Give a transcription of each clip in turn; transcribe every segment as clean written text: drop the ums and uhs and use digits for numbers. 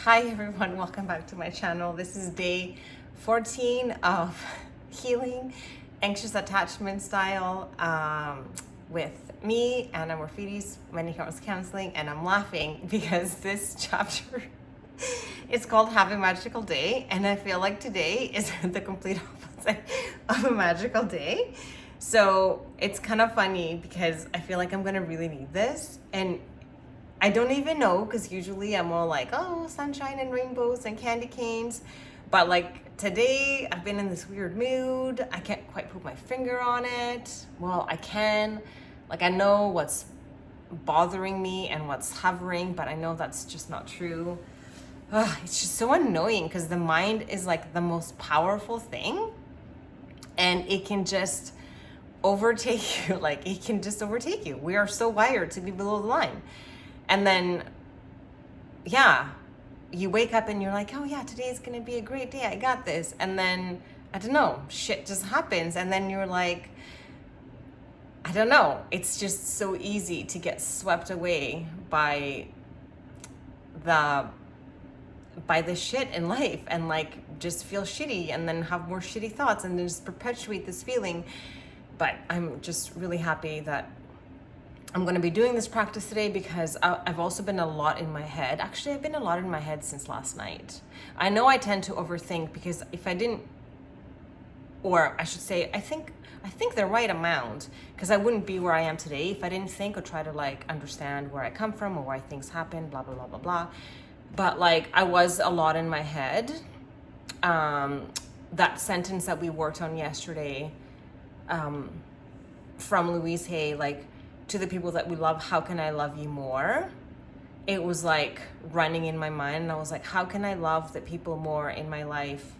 Hi everyone, welcome back to my channel. This is day 14 of healing anxious attachment style with me, Anna Morfides, Many Hearts Counseling, and I'm laughing because this chapter is called Have a Magical Day, and I feel like today is the complete opposite of a magical day. So it's kind of funny because I feel like I'm gonna really need this, and I don't even know, because usually I'm all like, oh, sunshine and rainbows and candy canes. But like today, I've been in this weird mood. I can't quite put my finger on it. Well, I can. Like, I know what's bothering me and what's hovering, but I know that's just not true. Ugh, it's just so annoying because the mind is like the most powerful thing, and it can just overtake you. Like, it can just overtake you. We are so wired to be below the line. And then, yeah, you wake up and you're like, oh yeah, today's gonna be a great day. I got this. And then, I don't know, shit just happens. And then you're like, I don't know. It's just so easy to get swept away by the shit in life, and like just feel shitty and then have more shitty thoughts and then just perpetuate this feeling. But I'm just really happy that I'm going to be doing this practice today because I've also been a lot in my head. Actually, I've been a lot in my head since last night. I know I tend to overthink because if I didn't, or I should say, I think the right amount, because I wouldn't be where I am today if I didn't think or try to like understand where I come from or why things happen, blah, blah, blah, blah, blah. But like, I was a lot in my head. That sentence that we worked on yesterday, from Louise Hay, like, to the people that we love, how can I love you more? It was like running in my mind, and I was like, how can I love the people more in my life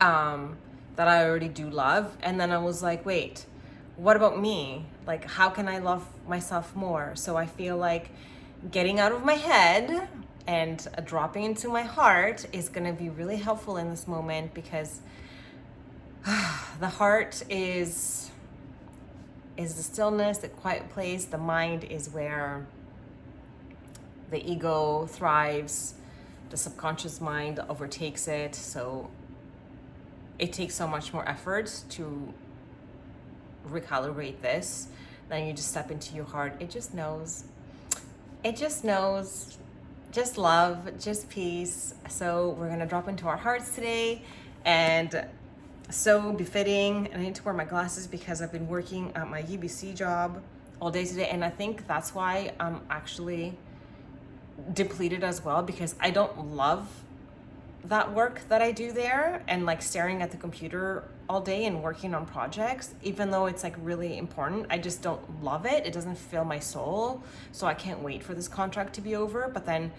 that I already do love? And then I was like, wait, what about me? Like, how can I love myself more? So I feel like getting out of my head and dropping into my heart is gonna be really helpful in this moment, because the heart is the stillness, the quiet place. The mind is where the ego thrives. The subconscious mind overtakes it. So it takes so much more effort to recalibrate this. Then you just step into your heart. It just knows. It just knows. Just love, just peace. So we're gonna drop into our hearts today, and so befitting. And I need to wear my glasses because I've been working at my UBC job all day today, and I think that's why I'm actually depleted as well, because I don't love that work that I do there, and like staring at the computer all day and working on projects, even though it's like really important. I just don't love it. It doesn't fill my soul. So I can't wait for this contract to be over. But then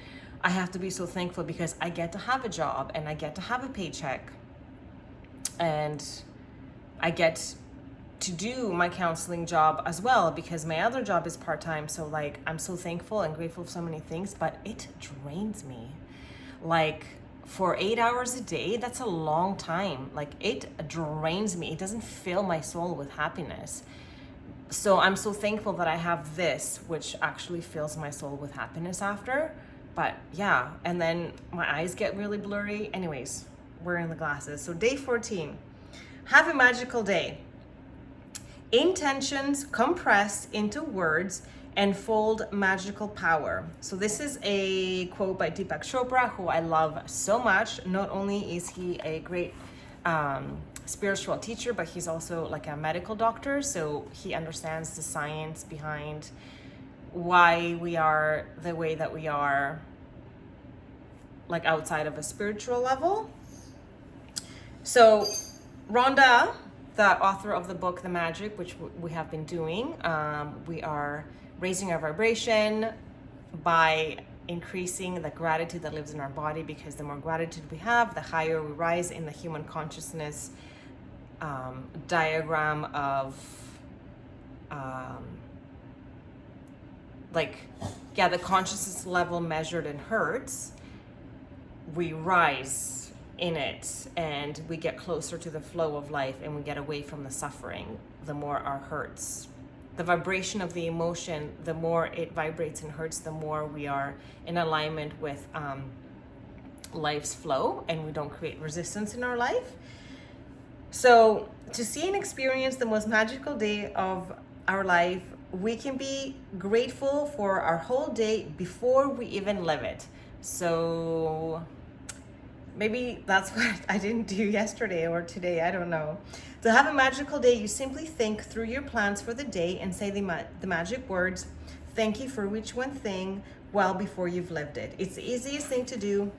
I have to be so thankful because I get to have a job and I get to have a paycheck, and I get to do my counseling job as well because my other job is part-time. So like, I'm so thankful and grateful for so many things, but it drains me. Like, for 8 hours a day, that's a long time. Like, it drains me. It doesn't fill my soul with happiness. So I'm so thankful that I have this, which actually fills my soul with happiness after. But yeah, and then my eyes get really blurry. Anyways, wearing the glasses. So day 14, have a magical day. Intentions compressed into words and fold magical power. So this is a quote by Deepak Chopra, who I love so much. Not only is he a great spiritual teacher, but he's also like a medical doctor. So he understands the science behind why we are the way that we are, like outside of a spiritual level. So Rhonda, the author of the book The Magic, which we have been doing, we are raising our vibration by increasing the gratitude that lives in our body, because the more gratitude we have, the higher we rise in the human consciousness diagram of the consciousness level measured in hertz. We rise in it and we get closer to the flow of life, and we get away from the suffering the more our hertz the vibration of the emotion, the more it vibrates and hurts, the more we are in alignment with life's flow, and we don't create resistance in our life. So to see and experience the most magical day of our life, we can be grateful for our whole day before we even live it. So maybe that's what I didn't do yesterday or today, I don't know. To have a magical day, you simply think through your plans for the day and say the magic words, thank you for each one thing, well before you've lived it. It's the easiest thing to do.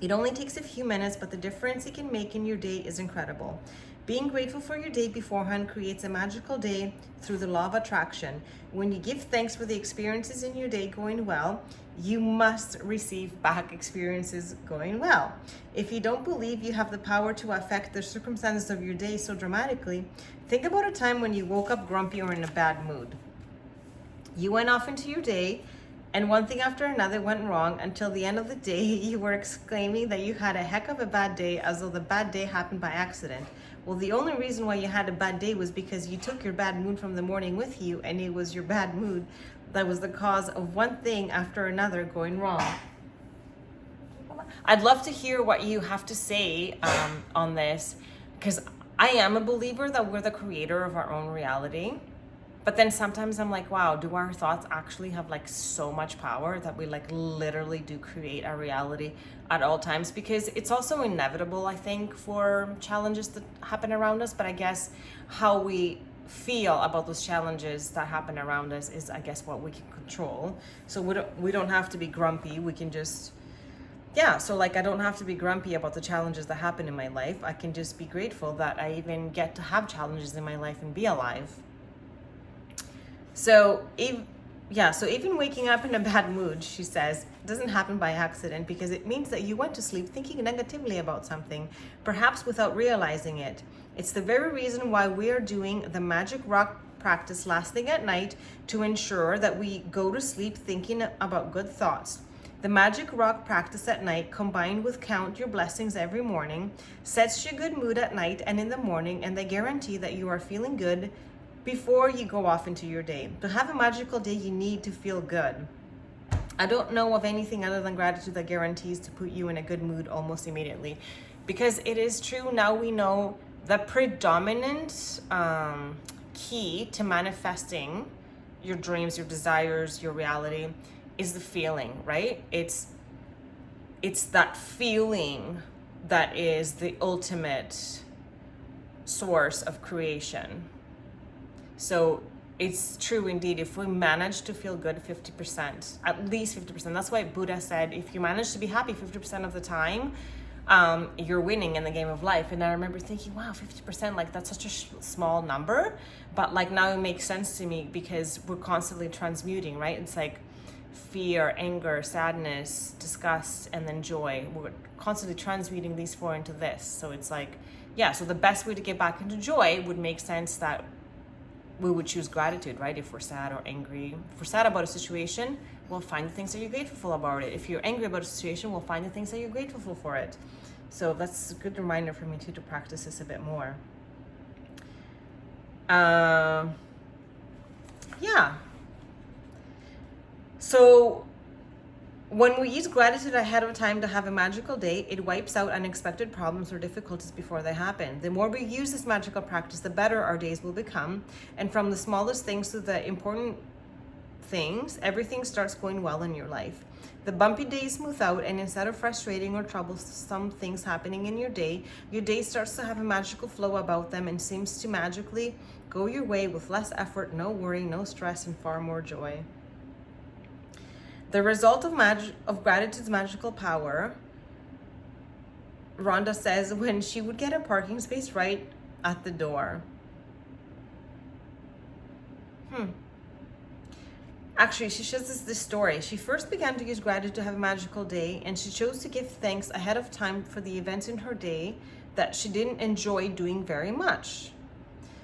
It only takes a few minutes, but the difference it can make in your day is incredible. Being grateful for your day beforehand creates a magical day through the law of attraction. When you give thanks for the experiences in your day going well, you must receive back experiences going well. If you don't believe you have the power to affect the circumstances of your day so dramatically, think about a time when you woke up grumpy or in a bad mood. You went off into your day, and one thing after another went wrong until the end of the day you were exclaiming that you had a heck of a bad day, as though the bad day happened by accident. Well, the only reason why you had a bad day was because you took your bad mood from the morning with you, and it was your bad mood that was the cause of one thing after another going wrong. I'd love to hear what you have to say on this, because I am a believer that we're the creator of our own reality. But then sometimes I'm like, wow, do our thoughts actually have like so much power that we like literally do create our reality at all times? Because it's also inevitable, I think, for challenges that happen around us. But I guess how we feel about those challenges that happen around us is, I guess, what we can control. So we don't have to be grumpy. We can just, yeah. So like, I don't have to be grumpy about the challenges that happen in my life. I can just be grateful that I even get to have challenges in my life and be alive. So even waking up in a bad mood, she says, doesn't happen by accident, because it means that you went to sleep thinking negatively about something, perhaps without realizing it. It's the very reason why we are doing the magic rock practice last thing at night, to ensure that we go to sleep thinking about good thoughts. The magic rock practice at night, combined with count your blessings every morning, sets you good mood at night and in the morning, and they guarantee that you are feeling good before you go off into your day. To have a magical day, you need to feel good. I don't know of anything other than gratitude that guarantees to put you in a good mood almost immediately, because it is true. Now we know the predominant key to manifesting your dreams, your desires, your reality is the feeling, right? It's that feeling that is the ultimate source of creation. So it's true indeed. If we manage to feel good 50%, at least 50%, that's why Buddha said, if you manage to be happy 50% of the time, you're winning in the game of life. And I remember thinking, wow, 50%, like that's such a small number. But like now it makes sense to me, because we're constantly transmuting, right? It's like fear, anger, sadness, disgust, and then joy. We're constantly transmuting these four into this. So it's like, yeah, so the best way to get back into joy would make sense that we would choose gratitude, right? If we're sad or angry, if we're sad about a situation, we'll find the things that you're grateful about it. If you're angry about a situation, we'll find the things that you're grateful for it. So that's a good reminder for me too, to practice this a bit more. Yeah. So when we use gratitude ahead of time to have a magical day, it wipes out unexpected problems or difficulties before they happen. The more we use this magical practice, the better our days will become. And from the smallest things to the important things, everything starts going well in your life. The bumpy days smooth out, and instead of frustrating or troublesome things happening in your day starts to have a magical flow about them and seems to magically go your way with less effort, no worry, no stress, and far more joy. The result of gratitude's magical power, Rhonda says, when she would get a parking space right at the door. Actually, she shares this story. She first began to use gratitude to have a magical day, and she chose to give thanks ahead of time for the events in her day that she didn't enjoy doing very much.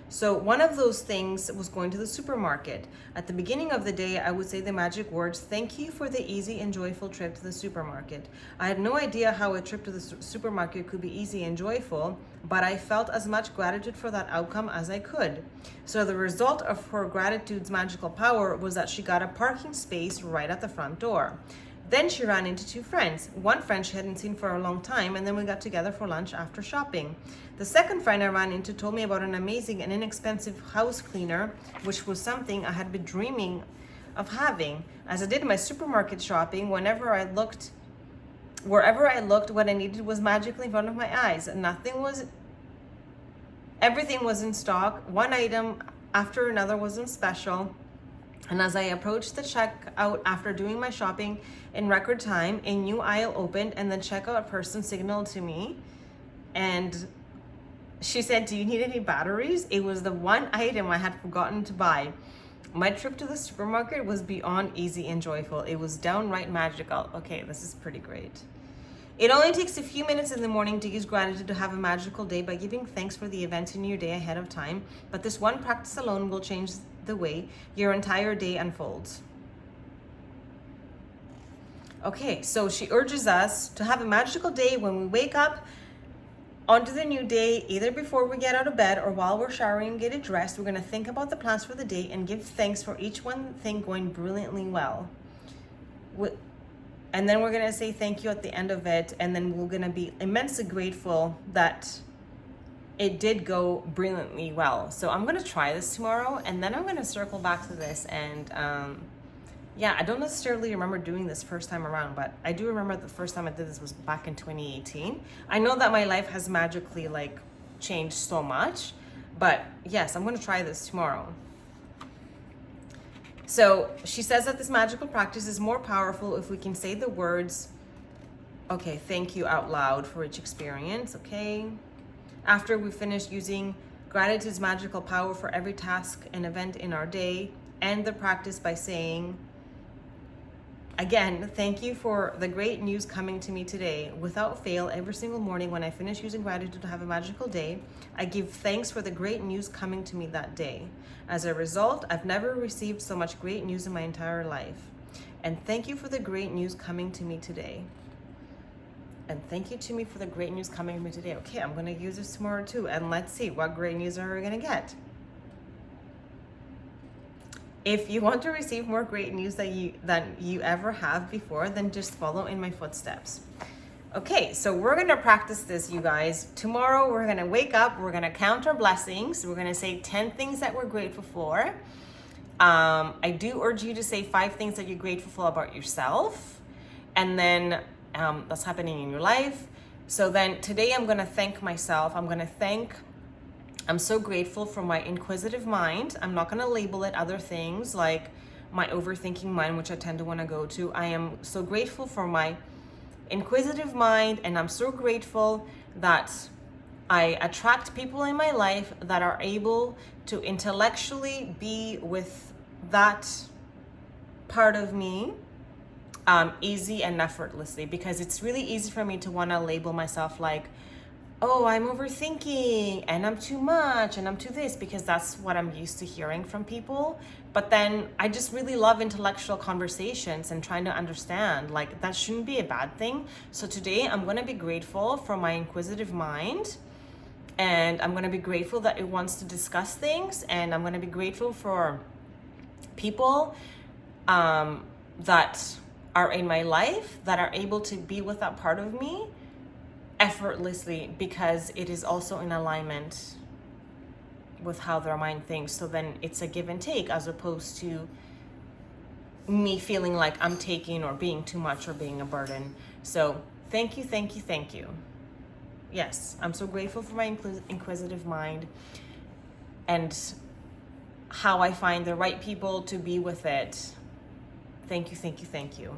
So one of those things was going to the supermarket. At the beginning of the day, I would say the magic words, "Thank you for the easy and joyful trip to the supermarket." I had no idea how a trip to the supermarket could be easy and joyful, but I felt as much gratitude for that outcome as I could. So the result of her gratitude's magical power was that she got a parking space right at the front door. Then she ran into two friends. One friend she hadn't seen for a long time, and then we got together for lunch after shopping. The second friend I ran into told me about an amazing and inexpensive house cleaner, which was something I had been dreaming of having. As I did my supermarket shopping, wherever I looked, what I needed was magically in front of my eyes. Everything was in stock. One item after another was on special. And as I approached the checkout after doing my shopping in record time, a new aisle opened and the checkout person signaled to me and she said, "Do you need any batteries?" It was the one item I had forgotten to buy. My trip to the supermarket was beyond easy and joyful. It was downright magical. Okay, this is pretty great. It only takes a few minutes in the morning to use gratitude to have a magical day by giving thanks for the events in your day ahead of time. But this one practice alone will change the way your entire day unfolds. Okay, so she urges us to have a magical day when we wake up onto the new day, either before we get out of bed or while we're showering and getting dressed. We're going to think about the plans for the day and give thanks for each one thing going brilliantly well. And then we're going to say thank you at the end of it. And then we're going to be immensely grateful that it did go brilliantly well. So I'm going to try this tomorrow, and then I'm going to circle back to this. And I don't necessarily remember doing this first time around, but I do remember the first time I did this was back in 2018. I know that my life has magically changed so much, but yes, I'm going to try this tomorrow. So she says that this magical practice is more powerful if we can say the words, okay, thank you out loud for each experience, okay? After we finish using gratitude's magical power for every task and event in our day, end the practice by saying, again, thank you for the great news coming to me today. Without fail, every single morning when I finish using gratitude to have a magical day, I give thanks for the great news coming to me that day. As a result, I've never received so much great news in my entire life. And thank you for the great news coming to me today. And thank you to me for the great news coming to me today. Okay, I'm going to use this tomorrow too. And let's see, what great news are we going to get? If you want to receive more great news than you ever have before, then just follow in my footsteps. Okay, so we're going to practice this, you guys. Tomorrow, we're going to wake up. We're going to count our blessings. We're going to say 10 things that we're grateful for. I do urge you to say 5 things that you're grateful for about yourself. And then that's happening in your life. So then today, I'm going to thank myself. I'm so grateful for my inquisitive mind. I'm not going to label it other things like my overthinking mind, which I tend to want to go to. I am so grateful for my inquisitive mind, and I'm so grateful that I attract people in my life that are able to intellectually be with that part of me easy and effortlessly, because it's really easy for me to want to label myself like, oh, I'm overthinking and I'm too much and I'm too this, because that's what I'm used to hearing from people. But then I just really love intellectual conversations and trying to understand, like, that shouldn't be a bad thing. So today I'm going to be grateful for my inquisitive mind, and I'm going to be grateful that it wants to discuss things, and I'm going to be grateful for people that are in my life that are able to be with that part of me effortlessly, because it is also in alignment with how their mind thinks. So then it's a give and take, as opposed to me feeling like I'm taking or being too much or being a burden. So thank you, thank you, thank you. Yes, I'm so grateful for my inquisitive mind and how I find the right people to be with it. Thank you, thank you, thank you.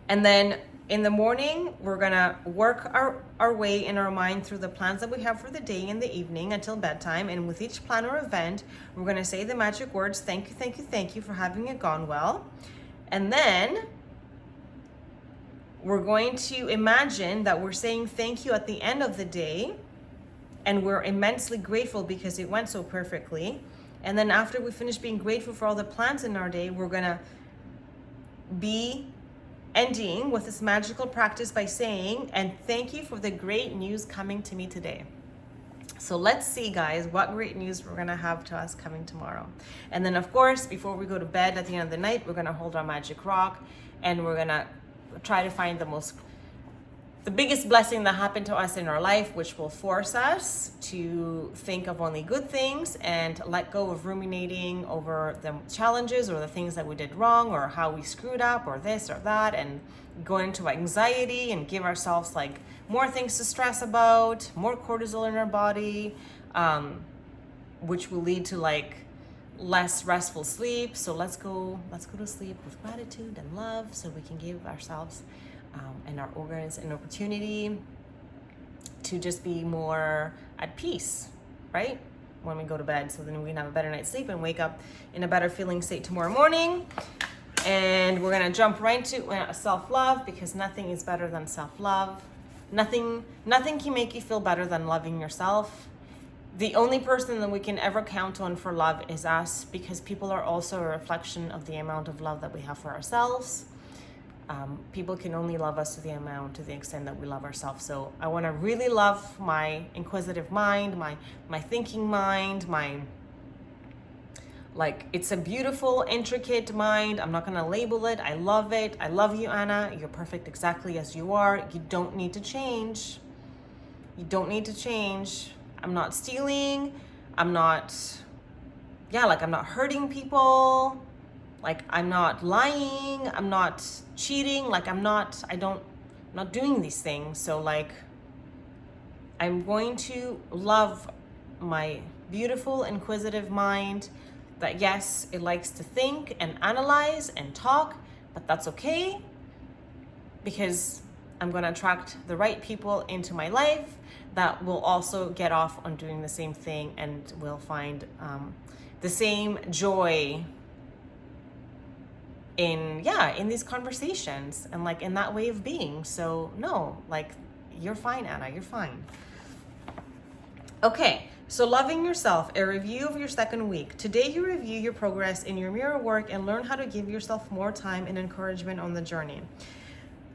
And then in the morning, we're gonna work our way in our mind through the plans that we have for the day in the evening until bedtime. And with each plan or event, we're gonna say the magic words, thank you, thank you, thank you for having it gone well. And then we're going to imagine that we're saying thank you at the end of the day. and we're immensely grateful because it went so perfectly. And then after we finish being grateful for all the plans in our day, we're gonna be ending with this magical practice by saying, and thank you for the great news coming to me today. So let's see, guys, what great news we're gonna have to us coming tomorrow. And then of course, before we go to bed at the end of the night, we're gonna hold our magic rock and we're gonna try to find the biggest blessing that happened to us in our life, which will force us to think of only good things and let go of ruminating over the challenges or the things that we did wrong or how we screwed up or this or that, and go into anxiety and give ourselves like more things to stress about, more cortisol in our body, which will lead to like less restful sleep. So let's go to sleep with gratitude and love so we can give ourselves and our organs an opportunity to just be more at peace, right? When we go to bed, so then we can have a better night's sleep and wake up in a better feeling state tomorrow morning. And we're gonna jump right to self-love, because nothing is better than self-love. Nothing can make you feel better than loving yourself. The only person that we can ever count on for love is us, because people are also a reflection of the amount of love that we have for ourselves. People can only love us to the extent that we love ourselves. So I want to really love my inquisitive mind, my thinking mind, it's a beautiful, intricate mind. I'm not going to label it. I love it. I love you, Anna. You're perfect exactly as you are. You don't need to change. You don't need to change. I'm not stealing. I'm not hurting people. Like, I'm not lying, I'm not cheating, I'm not doing these things. So like, I'm going to love my beautiful, inquisitive mind that, yes, it likes to think and analyze and talk, but that's okay, because I'm going to attract the right people into my life that will also get off on doing the same thing and will find the same joy in these conversations and in that way of being. So no, you're fine, Anna, you're fine. Okay, so loving yourself, a review of your second week. Today you review your progress in your mirror work and learn how to give yourself more time and encouragement on the journey.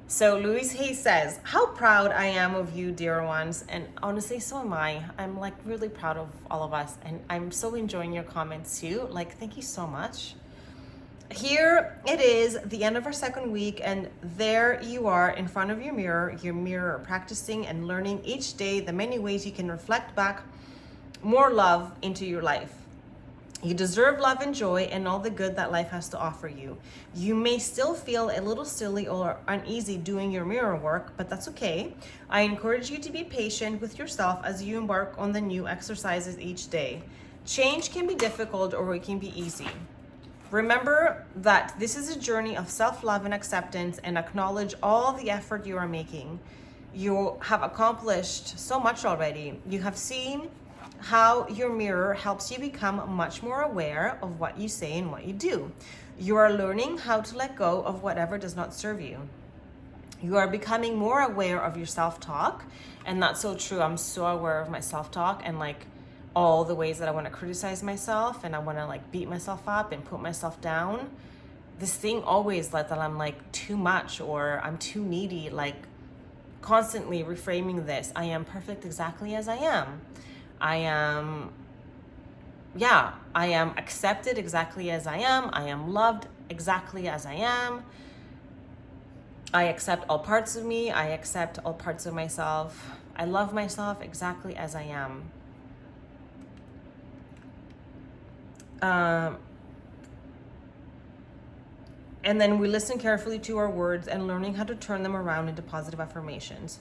So Louise Hayes says, how proud I am of you, dear ones. And honestly, so am I. I'm really proud of all of us, and I'm so enjoying your comments too. Thank you so much. Here it is, the end of our second week, and there you are in front of your mirror, practicing and learning each day the many ways you can reflect back more love into your life. You deserve love and joy and all the good that life has to offer you. You may still feel a little silly or uneasy doing your mirror work, but that's okay. I encourage you to be patient with yourself as you embark on the new exercises each day. Change can be difficult or it can be easy. Remember that this is a journey of self-love and acceptance, and acknowledge all the effort you are making. You have accomplished so much already. You have seen how your mirror helps you become much more aware of what you say and what you do. You are learning how to let go of whatever does not serve you. You are becoming more aware of your self-talk, and that's so true. I'm so aware of my self-talk and all the ways that I want to criticize myself and I want to beat myself up and put myself down. This thing always that I'm too much or I'm too needy, constantly reframing this. I am perfect exactly as I am. I am accepted exactly as I am. I am loved exactly as I am. I accept all parts of me. I accept all parts of myself. I love myself exactly as I am. And then we listen carefully to our words and learning how to turn them around into positive affirmations.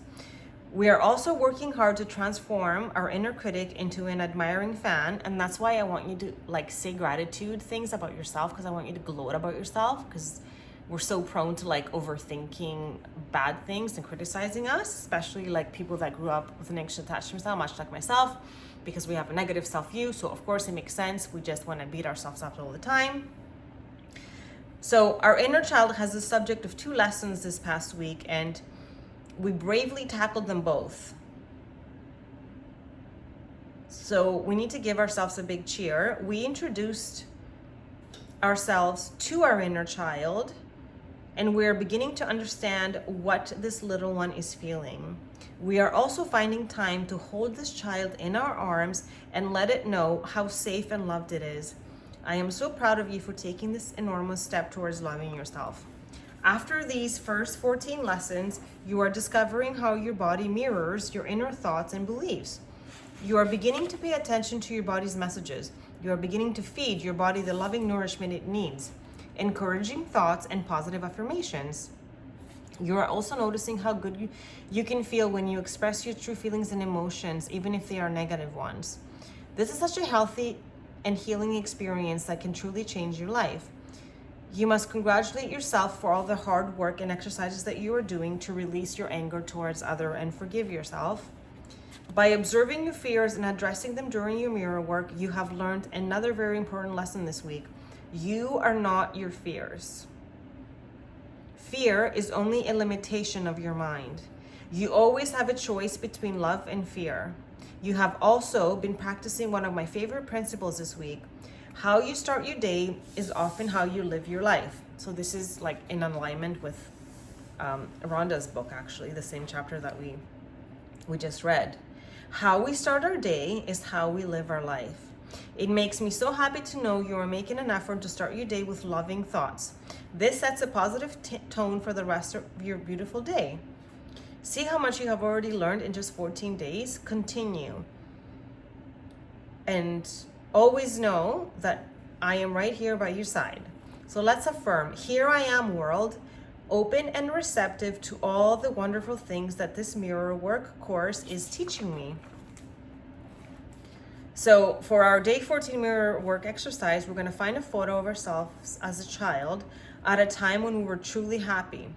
We are also working hard to transform our inner critic into an admiring fan, and that's why I want you to say gratitude things about yourself, because I want you to gloat about yourself, because we're so prone to overthinking bad things and criticizing us, especially people that grew up with an anxious attachment style, much like myself, because we have a negative self-view. So of course it makes sense. We just want to beat ourselves up all the time. So our inner child has the subject of 2 lessons this past week, and we bravely tackled them both. So we need to give ourselves a big cheer. We introduced ourselves to our inner child, and we're beginning to understand what this little one is feeling. We are also finding time to hold this child in our arms and let it know how safe and loved it is. I am so proud of you for taking this enormous step towards loving yourself. After these first 14 lessons, you are discovering how your body mirrors your inner thoughts and beliefs. You are beginning to pay attention to your body's messages. You are beginning to feed your body the loving nourishment it needs, encouraging thoughts and positive affirmations. You are also noticing how good you can feel when you express your true feelings and emotions, even if they are negative ones. This is such a healthy and healing experience that can truly change your life. You must congratulate yourself for all the hard work and exercises that you are doing to release your anger towards others and forgive yourself. By observing your fears and addressing them during your mirror work, you have learned another very important lesson this week. You are not your fears. Fear is only a limitation of your mind. You always have a choice between love and fear. You have also been practicing one of my favorite principles this week. How you start your day is often how you live your life. So this is like in alignment with Rhonda's book, actually, the same chapter that we just read. How we start our day is how we live our life. It makes me so happy to know you are making an effort to start your day with loving thoughts. This sets a positive tone for the rest of your beautiful day. See how much you have already learned in just 14 days? Continue. And always know that I am right here by your side. So let's affirm, here I am, world, open and receptive to all the wonderful things that this mirror work course is teaching me. So for our day 14 mirror work exercise, we're going to find a photo of ourselves as a child at a time when we were truly happy.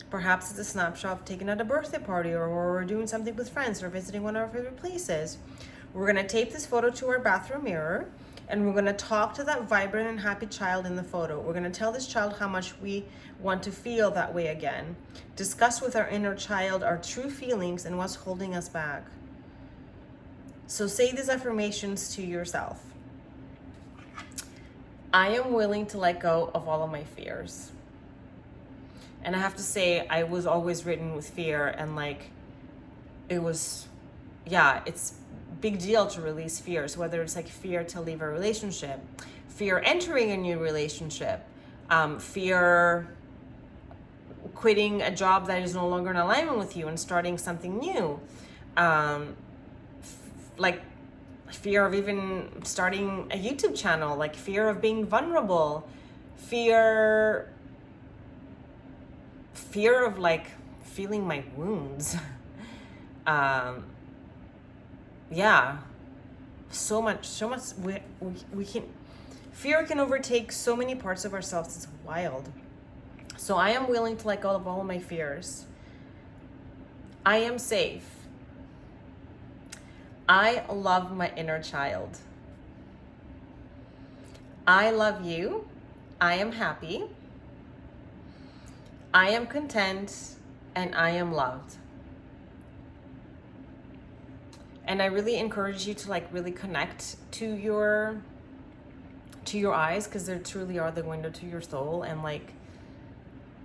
Perhaps it's a snapshot taken at a birthday party, or we're doing something with friends, or visiting one of our favorite places. We're going to tape this photo to our bathroom mirror, and we're going to talk to that vibrant and happy child in the photo. We're going to tell this child how much we want to feel that way again. Discuss with our inner child our true feelings and what's holding us back. So say these affirmations to yourself. I am willing to let go of all of my fears. And I have to say, I was always ridden with fear, and like, it was, it's big deal to release fears, whether it's like fear to leave a relationship, fear entering a new relationship, fear quitting a job that is no longer in alignment with you and starting something new, like fear of even starting a YouTube channel, like fear of being vulnerable, fear of like feeling my wounds. So much we can, fear can overtake so many parts of ourselves. It's wild. So I am willing to let go of all of my fears. I am safe. I love my inner child. I love you. I am happy. I am content, and I am loved. And I really encourage you to like really connect to your eyes, because they truly are the window to your soul, and like,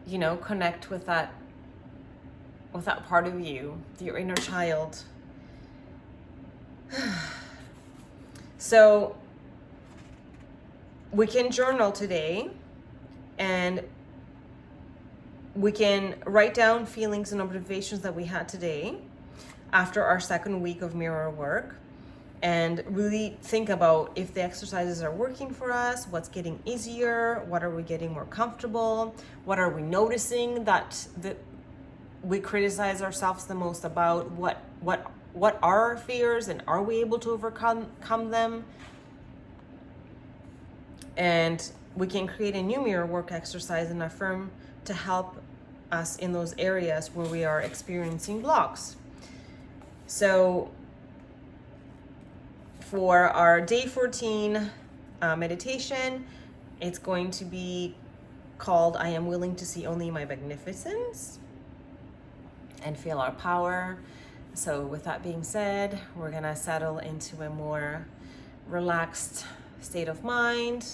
you know, connect with that part of you, your inner child. So we can journal today, and we can write down feelings and motivations that we had today after our second week of mirror work, and really think about if the exercises are working for us, what's getting easier, what are we getting more comfortable, what are we noticing that we criticize ourselves the most about, what are our fears, and are we able to overcome them? And we can create a new mirror work exercise and affirm to help us in those areas where we are experiencing blocks. So for our day 14 meditation, it's going to be called I am willing to see only my magnificence and feel our power. So with that being said, we're gonna settle into a more relaxed state of mind.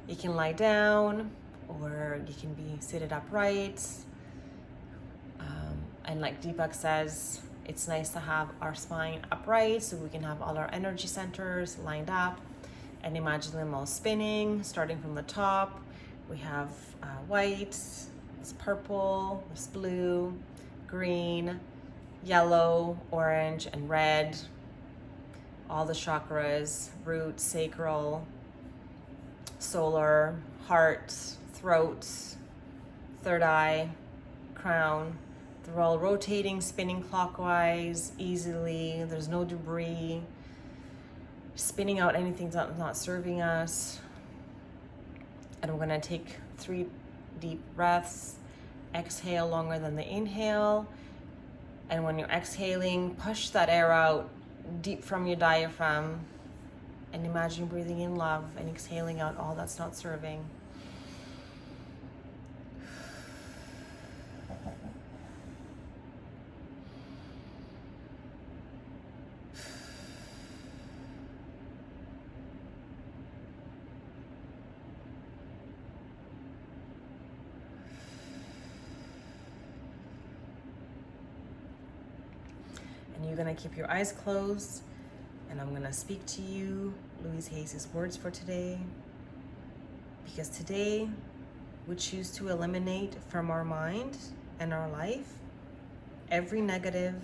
You can lie down or you can be seated upright. And like Deepak says, it's nice to have our spine upright so we can have all our energy centers lined up, and imagine them all spinning, starting from the top. We have white, this purple, this blue, green, yellow, orange, and red. All the chakras, root, sacral, solar, heart, throat, third eye, crown. They're all rotating, spinning clockwise easily. There's no debris. Spinning out anything that's not serving us. And we're gonna take 3 deep breaths. Exhale longer than the inhale. And when you're exhaling, push that air out deep from your diaphragm. And imagine breathing in love and exhaling out all that's not serving. And you're gonna keep your eyes closed, and I'm gonna speak to you Louise Hayes' words for today. Because today we choose to eliminate from our mind and our life every negative,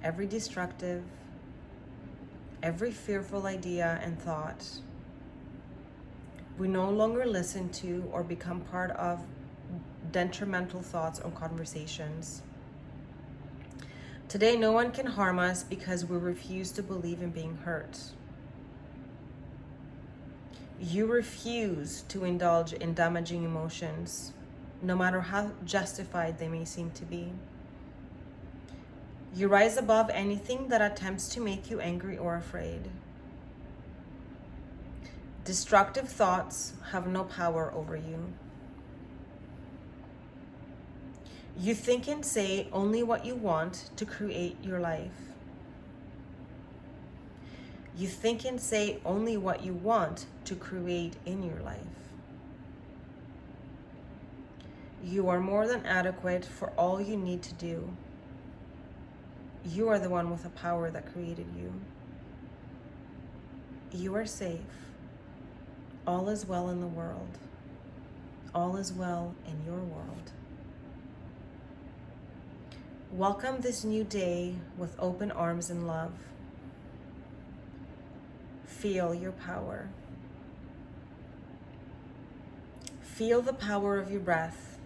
every destructive, every fearful idea and thought. We no longer listen to or become part of detrimental thoughts or conversations. Today, no one can harm us because we refuse to believe in being hurt. You refuse to indulge in damaging emotions, no matter how justified they may seem to be. You rise above anything that attempts to make you angry or afraid. Destructive thoughts have no power over you. You think and say only what you want to create your life. You think and say only what you want to create in your life. You are more than adequate for all you need to do. You are the one with the power that created you. You are safe. All is well in the world. All is well in your world. Welcome this new day with open arms and love. Feel your power. Feel the power of your breath.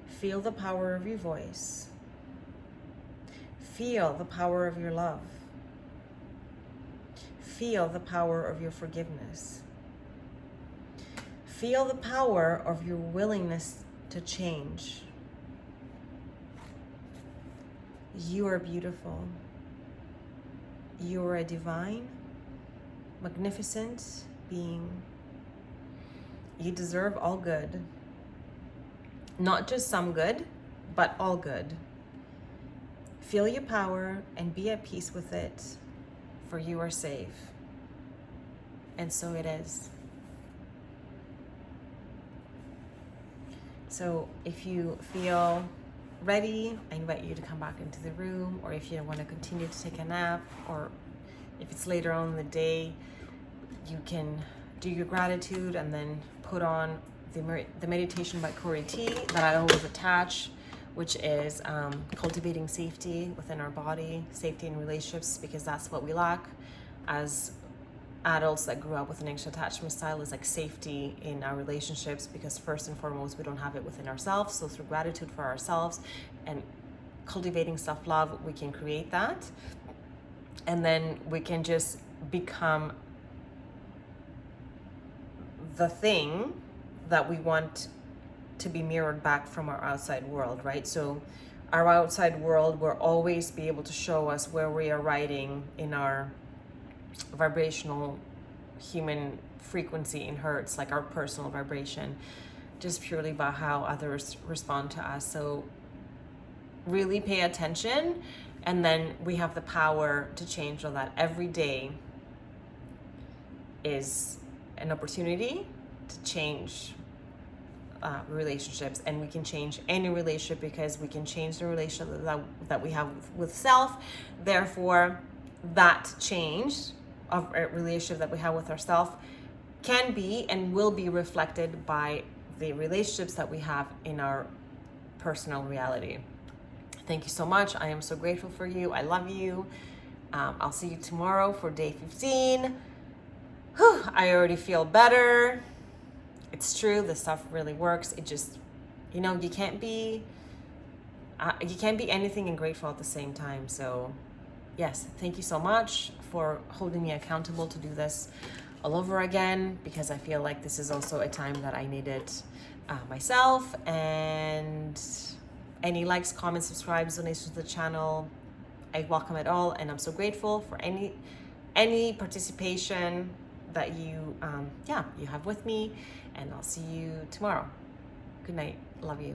Feel the power of your voice. Feel the power of your love. Feel the power of your forgiveness. Feel the power of your willingness to change. You are beautiful. You are a divine, magnificent being. You deserve all good. Not just some good, but all good. Feel your power and be at peace with it, for you are safe. And so it is. So if you feel ready, I invite you to come back into the room, or if you want to continue to take a nap, or if it's later on in the day, you can do your gratitude and then put on the meditation by Corey T that I always attach, which is cultivating safety within our body, safety in relationships, because that's what we lack as adults that grew up with an anxious attachment style, is like safety in our relationships, because first and foremost we don't have it within ourselves. So through gratitude for ourselves and cultivating self-love, we can create that, and then we can just become the thing that we want to be mirrored back from our outside world, right? So our outside world will always be able to show us where we are riding in our vibrational human frequency in hertz, like our personal vibration, just purely by how others respond to us. So really pay attention, and then we have the power to change, so that every day is an opportunity to change relationships. And we can change any relationship, because we can change the relationship that we have with self. Therefore, that change of a relationship that we have with ourselves can be and will be reflected by the relationships that we have in our personal reality. Thank you so much. I am so grateful for you. I love you. I'll see you tomorrow for day 15. Whew, I already feel better. It's true, this stuff really works. It just, you can't be anything and grateful at the same time. So yes, thank you so much for holding me accountable to do this all over again, because I feel like this is also a time that I needed myself. And any likes, comments, subscribes, donations to the channel, I welcome it all. And I'm so grateful for any participation that you have with me. And I'll see you tomorrow. Good night. Love you.